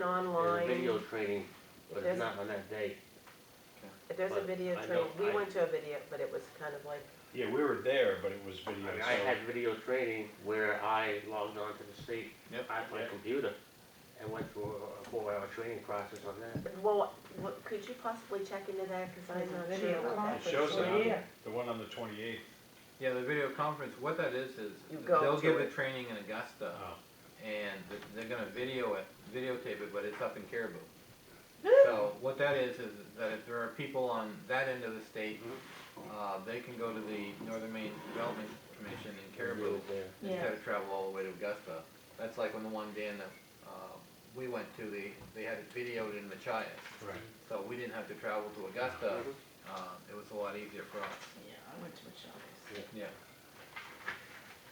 online. There's a video training, but there's- it's not on that day. If there's a but video I training, know- we went to a video, but it was kind of like, Yeah, we were there, but it was video, I mean, so. I had video training where I logged on to the state Yep, at my yep. computer and went through a 4-hour training process on that. well, could you possibly check into that, because I'm not sure Video about that. It shows it Oh, on yeah. the one on the 28th. Yeah, the video conference, what that is You go they'll to give it. a training in Augusta, Oh. and they're gonna videotape it, but it's up in Caribou. So what that is that if there are people on that end of the state, they can go to the Northern Maine Development Commission in Caribou There. instead of travel all the way to Augusta. That's like when the one Dan that we went to, they had it videoed in Machias. Right. So we didn't have to travel to Augusta. It was a lot easier for us. Yeah, I went to Michelle's. Yeah.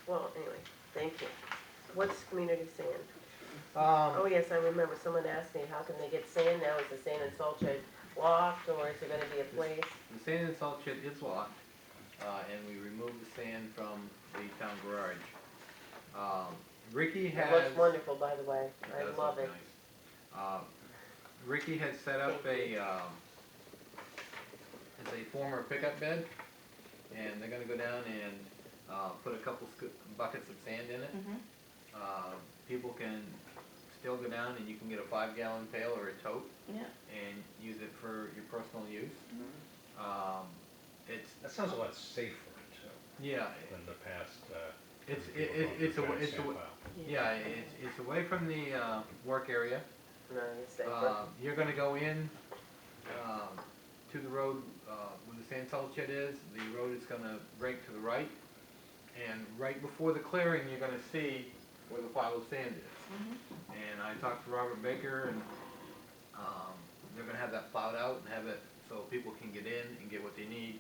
Well, anyway, thank you. What's community sand? Oh, yes, I remember, someone asked me, how can they get sand now? Is the sand and salt shed locked, or is there gonna be a place? The sand and salt shed is locked, and we removed the sand from the town garage. Ricky It has. looks wonderful, by the way, It I does love look it. nice. Ricky has set up Thank it's a former pickup bed, and they're gonna go down and, put a couple buckets of sand in it. People can still go down and you can get a 5-gallon pail or a tote Yeah. and use it for your personal use. It's, That sounds a lot safer, too, yeah, than the past, it's, people it, going it's to a, giant it's a, sand pile. yeah, it's away from the, work area. No, it's safer. You're gonna go in, to the road, where the sand salt shed is, the road is gonna break to the right, and right before the clearing, you're gonna see where the pile of sand is. And I talked to Robert Baker, and, they're gonna have that plowed out and have it so people can get in and get what they need.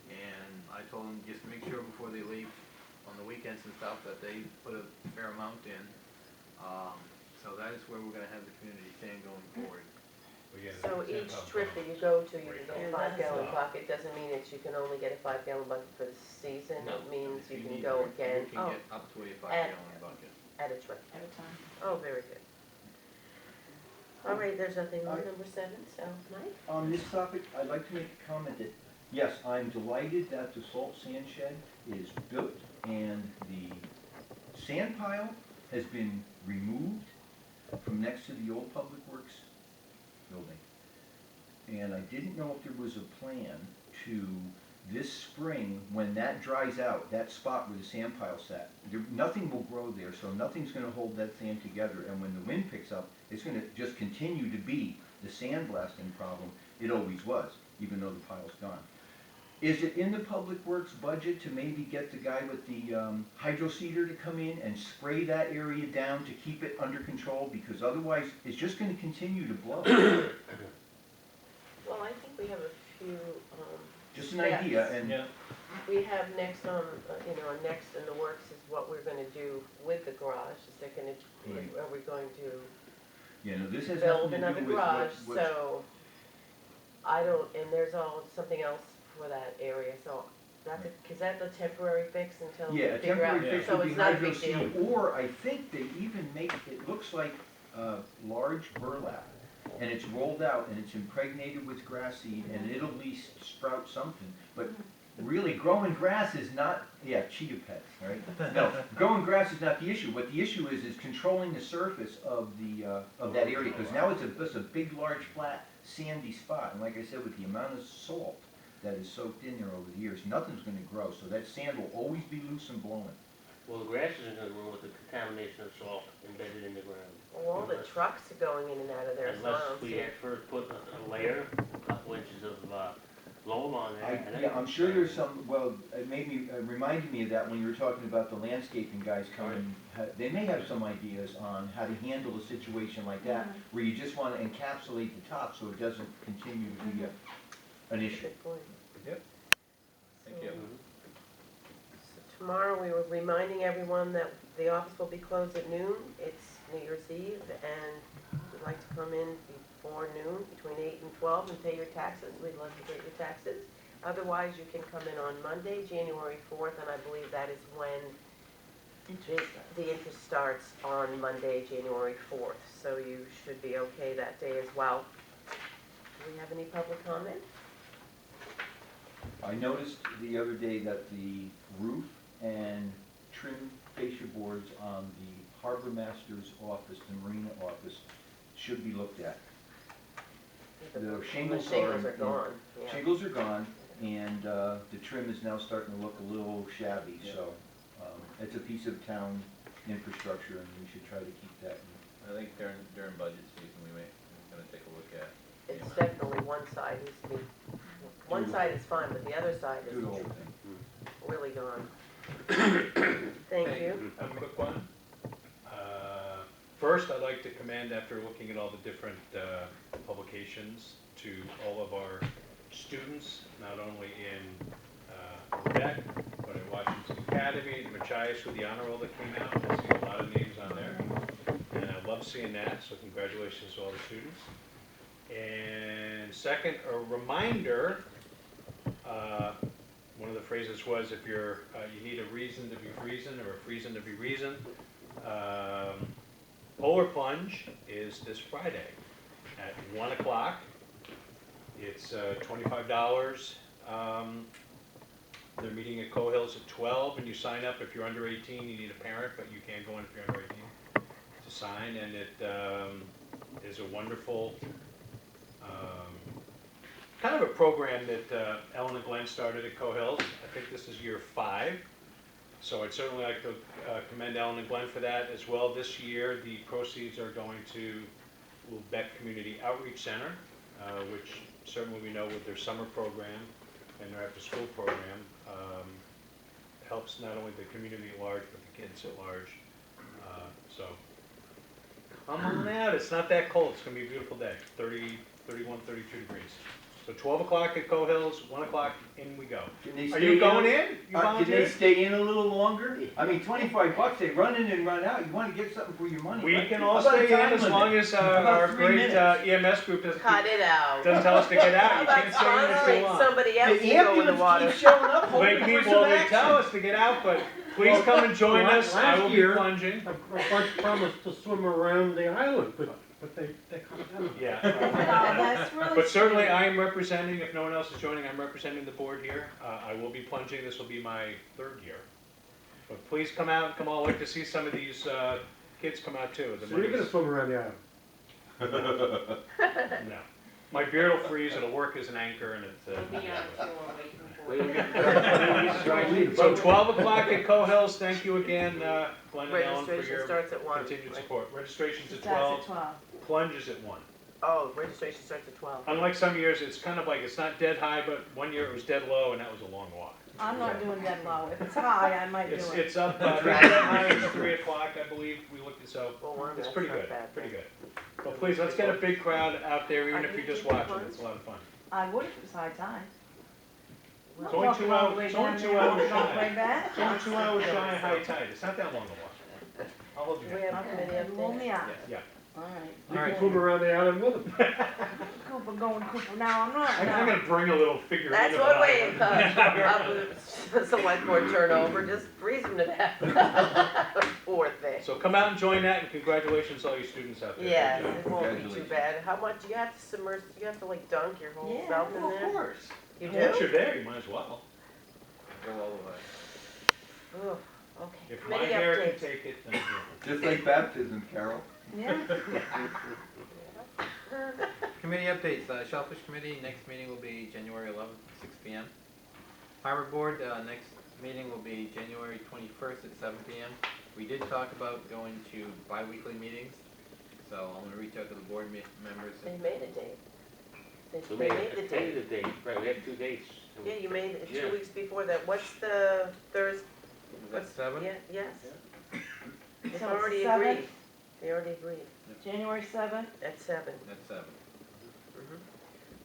And I told them just make sure before they leave on the weekends and stuff that they put a fair amount in. So that is where we're gonna have the community sand going forward. We get So a 10 each pound trip pile. that you go to, you can get a Yeah, 5-gallon that's- bucket, doesn't mean that you can only get a 5-gallon bucket for the season, No, it means if you can need go to, again, You can get up to a 5-gallon bucket. at a trip. At a time. Oh, very good. All right, there's nothing on number 7, so, Mike? On this topic, I'd like to make a comment that, yes, I'm delighted that the salt sand shed is built and the sand pile has been removed from next to the old Public Works building. And I didn't know if there was a plan to, this spring, when that dries out, that spot where the sand pile sat, nothing will grow there, so nothing's gonna hold that sand together, and when the wind picks up, it's gonna just continue to be the sandblasting problem it always was, even though the pile's gone. Is it in the Public Works budget to maybe get the guy with the hydro seeder to come in and spray that area down to keep it under control? Because otherwise, it's just gonna continue to blow. Well, I think we have a few, Just an idea, and Yeah, we have next on, next in the works is what we're gonna do with the garage. Is there gonna, Right. are we going to you know, this has build nothing to another do with garage? what. So, I don't, and there's something else for that area, so that's, is that the temporary fix until we Yeah, a figure out? temporary fix So would be it's not a hydro big deal. seed, or I think they even make, it looks like large burlap, and it's rolled out, and it's impregnated with grass seed, and it'll at least sprout something, but really, growing grass is not, yeah, cheetah pets, right? No, growing grass is not the issue. What the issue is controlling the surface of that area, because now it's just a big, large, flat, sandy spot. And like I said, with the amount of salt that is soaked in there over the years, nothing's gonna grow, so that sand will always be loose and blowing. Well, the grass isn't gonna grow with the contamination of salt embedded in the ground. Well, all the trucks are going in and out of there, so I Unless don't we see it. had first put a layer, a couple inches of loam on there. and then- Yeah, I'm sure there's some, well, it reminded me of that when you were talking about the landscaping guys coming. They may have some ideas on how to handle a situation like that, where you just wanna encapsulate the top so it doesn't continue to be an issue. Good point. Thank you. Mhm. So tomorrow, we were reminding everyone that the office will be closed at noon. It's New Year's Eve, and we'd like to come in before noon, between 8 and 12, and pay your taxes. We'd love to get your taxes. Otherwise, you can come in on Monday, January 4th, and I believe that is when The interest starts on Monday, January 4th, so you should be okay that day as well. Do we have any public comment? I noticed the other day that the roof and trim fascia boards on the harbor master's office, the marina office, should be looked at. The shingles are gone, yeah. Shingles are gone, and the trim is now starting to look a little shabby, so it's a piece of town infrastructure, and we should try to keep that. I think during budget season, we're gonna take a look at. It's definitely one side needs to be, one side is fine, but the other side Do is the whole thing. really gone. Thank you. A quick one. First, I'd like to commend, after looking at all the different publications, to all of our students, not only in Lubec, but in Washington Academy, Machias with the honor roll that came out. I see a lot of names on there, and I love seeing that, so congratulations to all the students. And second, a reminder, one of the phrases was, if you're, you need a reason to be freezing, or a reason to be reason. Polar Plunge is this Friday at 1 o'clock. It's $25. They're meeting at Cohills at 12, and you sign up if you're under 18. You need a parent, but you can go in if you're under 18 to sign. And it is a wonderful kind of a program that Ellen and Glenn started at Cohills. I think this is year 5. So I'd certainly like to commend Ellen and Glenn for that as well. This year, the proceeds are going to Lubec Community Outreach Center, which certainly we know with their summer program and their after-school program helps not only the community at large, but the kids at large. So come on out. It's not that cold. It's going to be a beautiful day. 30, 31, 32 degrees. So 12 o'clock at Cohills, 1 o'clock, in we go. Are you going in? You Can they volunteering? stay in a little longer? I mean, $25, they run in and run out, you wanna get something for your money. We right? can How all about a stay in time as limit? long as About our 3 great minutes. EMS group Cut it out. doesn't tell us to get out. How You about can't stay in if you sponsoring want. somebody else The to go in the ambulance water? keeps showing up, hoping Wait, for people, some they tell action. us to get out, but please come and join us. I will be year- plunging. A bunch promised to swim around the island, but they kind of. Yeah. That's really. But certainly sweet. I am representing, if no one else is joining, I'm representing the board here. I will be plunging. This will be my 3rd year. But please come out, come on. I'd like to see some of these kids come out too. The So you're gonna money's- swim around the island? No. My beard will freeze, it'll work as an anchor, and it's, so 12 o'clock at Cohills. Thank you again, Glenn and Ellen, for Registration your starts at 1. continued support. Registration's It at starts 12, at 12. plunge is at 1. Oh, registration starts at 12. Unlike some years, it's kind of like, it's not dead high, but one year it was dead low, and that was a long walk. I'm not doing that low. If it's high, I might do It's, it. it's up, dead high is 3 o'clock, I believe, we looked at, so Well, one, it's that's pretty not good, bad pretty then. good. But please, let's get a big crowd out there, even if you're just watching, it's a lot of fun. I would if it was high tide. It's only 2 hours, it's only 2 hours shy. back. It's only 2 hours shy of high tide, it's not that long a walk. I'll hold Do you we down. have committee Okay, roll me updates? out. Yeah. All right. You can swim around the island with them. Cooper going Cooper. Now I'm not. I'm now. gonna bring a little figure That's into one way the of select board turnover, just freeze them to death. Poor thing. So come out and join that, and congratulations to all you students out there. Yes, Good job. it won't be too Congratulations. bad. How much, you have to submerge, you have to like dunk your whole Yeah, self in Well, there? of course. You Once do? you're there, you might as well. Go all the way. Oh, okay. If my Committee hair can updates. take it, then Just like baptism, Carol. Yeah. Committee updates, Shellfish Committee, next meeting will be January 11th, 6 p.m. Harbor Board, next meeting will be January 21st at 7 p.m. We did talk about going to bi-weekly meetings, so I'm gonna reach out to the board members. They made a date. So They we made the have date. the date, right, we have 2 dates. Yeah, you made it Yeah. 2 weeks before that. What's the Thursday? Was that 7? Yeah, yes. They've So already 7th? agreed. They already agreed. January 7th. At 7. That's 7.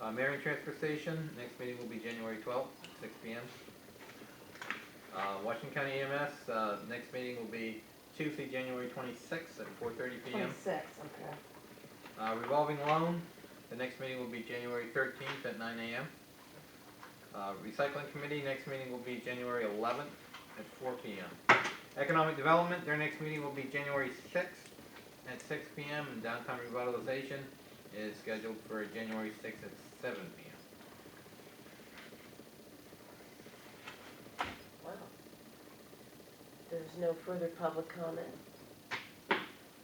Mhm. Marion Transfer Station, next meeting will be January 12th, 6 p.m. Washington County EMS, next meeting will be Tuesday, January 26th at 4:30 p.m. 26. Okay. Revolving loan, the next meeting will be January 13th at 9 a.m. Recycling Committee, next meeting will be January 11th at 4 p.m. Economic Development, their next meeting will be January 6th at 6 PM, and Downtown Revitalization is scheduled for January 6th at 7 PM. Wow. There's no further public comment.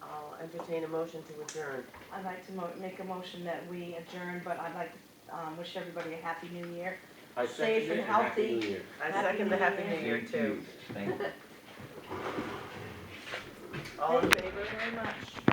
I'll entertain a motion to adjourn. I'd like to make a motion that we adjourn, but I'd like to, wish everybody a happy new year. I Safe second and it, Happy healthy. New Year. I Happy second the New Happy Year. New Year Thank too. you. Thank you. All in Thank you favor? very much.